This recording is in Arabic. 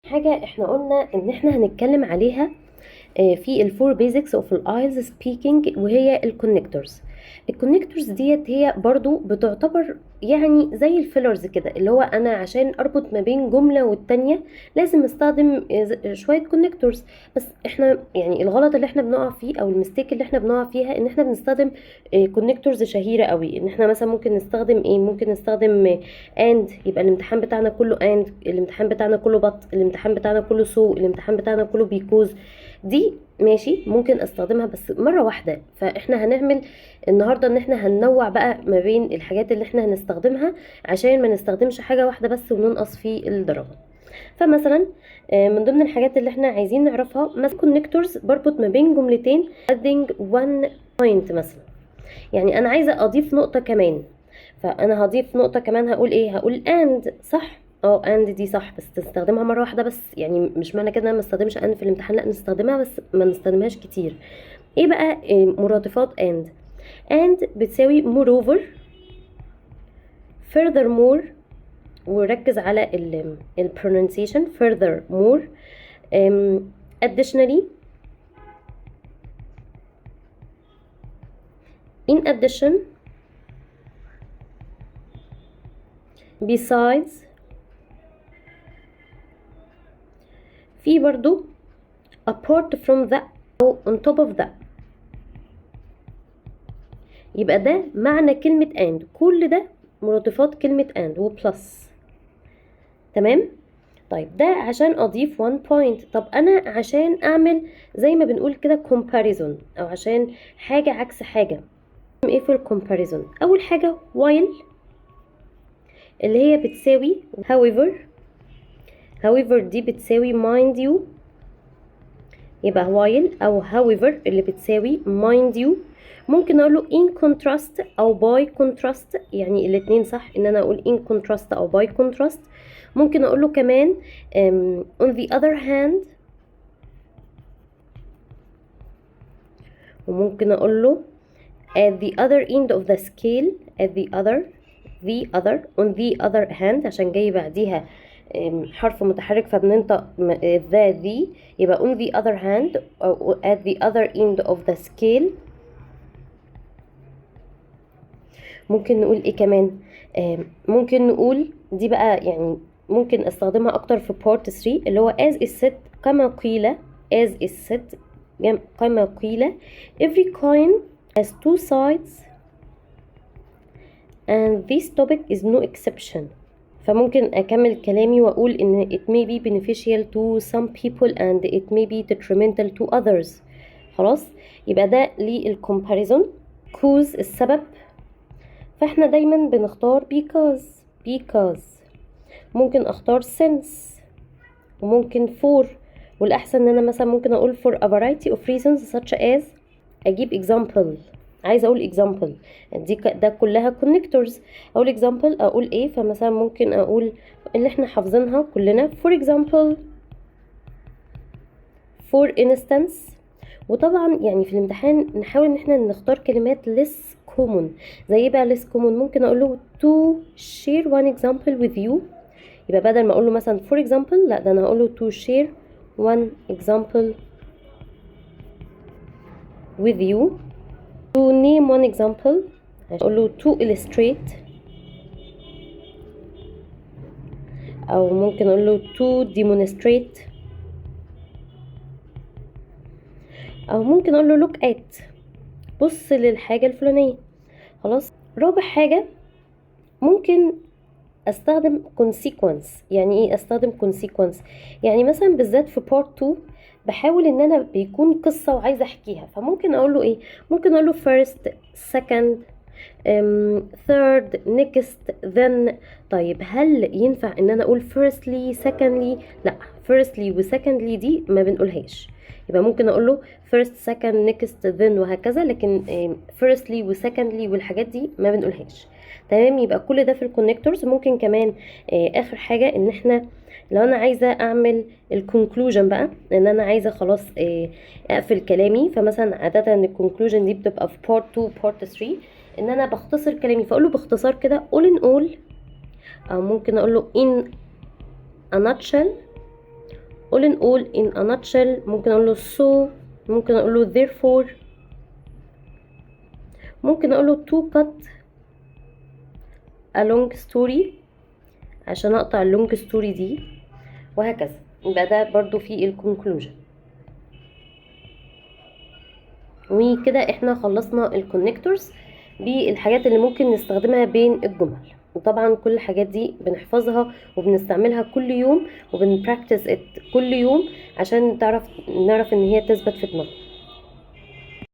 حاجة احنا قلنا ان احنا هنتكلم عليها في الفور بيزكس اوف الايلز سبيكينج، وهي الكونكتورز. الكونكتورز ديت هي برضو بتعتبر يعني زي الفيلرز كده، اللي هو انا عشان اربط ما بين جملة والتانية لازم استخدم شوية كونكتورز. بس احنا يعني الغلط اللي احنا بنقع فيه او المستيك اللي احنا بنقع فيها ان احنا بنستخدم كونكتورز شهيرة قوي. ان احنا مثلا ممكن نستخدم ايه، ممكن نستخدم اند، يبقى الامتحان بتاعنا كله اند، الامتحان بتاعنا كله بط، الامتحان بتاعنا كله سو، الامتحان بتاعنا كله بيكوز. دي ماشي ممكن استخدمها بس مرة واحدة. فاحنا هنعمل النهاردة ان احنا هننوع بقى ما بين الحاجات اللي احنا هنستخدمها عشان ما نستخدمش حاجة واحدة بس وننقص في الدرجة. فمثلا من ضمن الحاجات اللي احنا عايزين نعرفها مثلا كونكتورز بربط ما بين جملتين adding one point مثلا. يعني انا عايزة اضيف نقطة كمان، فانا هضيف نقطة كمان هقول ايه، هقول and، صح؟ and دي صح بس تستخدمها مرة واحدة بس. يعني مش معنى كده ما استخدمش and في الامتحان، لا نستخدمها بس ما نستخدمهاش كتير. ايه بقى مرادفات and بتساوي moreover، furthermore، وركز على ال pronunciation furthermore، additionally، in addition، besides. في برضو apart from that أو on top of that. يبقى ده معنى كلمة and، كل ده مرادفات كلمة and وبلس. تمام؟ طيب ده عشان أضيف one point. طب أنا عشان أعمل زي ما بنقول كده comparison، أو عشان حاجة عكس حاجة. ايه في الكومباريزون؟ أول حاجة while اللي هي بتساوي however دي بتساوي mind you، يبقى while أو however اللي بتساوي mind you. ممكن اقوله in contrast او by contrast، يعني الاتنين صح ان انا اقول in contrast او by contrast. ممكن اقوله كمان on the other hand، وممكن اقوله at the other end of the scale، at the other on the other hand عشان جاي بعديها حرف متحرك فبننطق the يبقى on the other hand أو at the other end of the scale. ممكن نقول ايه كمان، ممكن نقول دي بقى يعني ممكن استخدمها اكتر في part 3 اللي هو as is said، كما قيل، as is said كما قيل every coin has two sides and this topic is no exception. فممكن اكمل كلامي واقول ان it may be beneficial to some people and it may be detrimental to others. خلاص، يبقى ده للcomparison. cause السبب، فاحنا دايما بنختار because. ممكن اختار since، وممكن for، والاحسن ان انا مثلا ممكن اقول for a variety of reasons such as، اجيب example، عايزه اقول example دي ده كلها connectors. اقول example اقول ايه، فمثلا ممكن اقول اللي احنا حافظينها كلنا for example، for instance. وطبعا يعني في الامتحان نحاول ان احنا نختار كلمات less common. زي ايه بقى less common؟ ممكن اقول له to share one example with you، يبقى بدل ما اقول له مثلا for example لا ده انا هقول له to share one example with you. to name one example هقول له to illustrate، او ممكن اقول له to demonstrate، او ممكن اقول له look at، بص للحاجة الفلانية. خلاص، رابع حاجة ممكن استخدم consequence. يعني ايه استخدم consequence؟ يعني مثلا بالذات في part 2 بحاول ان انا بيكون قصة وعايزة احكيها، فممكن اقول له ايه، ممكن اقول له first second third next then. طيب هل ينفع ان انا اقول firstly secondly؟ لا، firstly و secondly دي ما بنقولهاش. يبقى ممكن اقول له first second next then وهكذا، لكن firstly و secondly والحاجات دي ما بنقولهاش. تمام، يبقى كل ده في الكونكتورز. ممكن كمان اخر حاجة ان احنا لو انا عايزة اعمل الكونكلوجن بقى، ان انا عايزة خلاص اقفل كلامي، فمثلا عادة الكونكلوجن دي بتبقى في part 2 part 3 ان انا بختصر كلامي، فاقول له باختصار كده all in all، او ممكن اقول له in a nutshell all in all in a nutshell. ممكن اقول له so، ممكن اقول له therefore، ممكن اقول له to cut a long story عشان اقطع اللونج ستوري دي، وهكذا. يبقى ده برضو في الكونكلوجن. وكده احنا خلصنا الكونكتورز بالحاجات اللي ممكن نستخدمها بين الجمل. وطبعا كل الحاجات دي بنحفظها وبنستعملها كل يوم وبنبراكتس كل يوم عشان نعرف ان هي تثبت في دماغنا.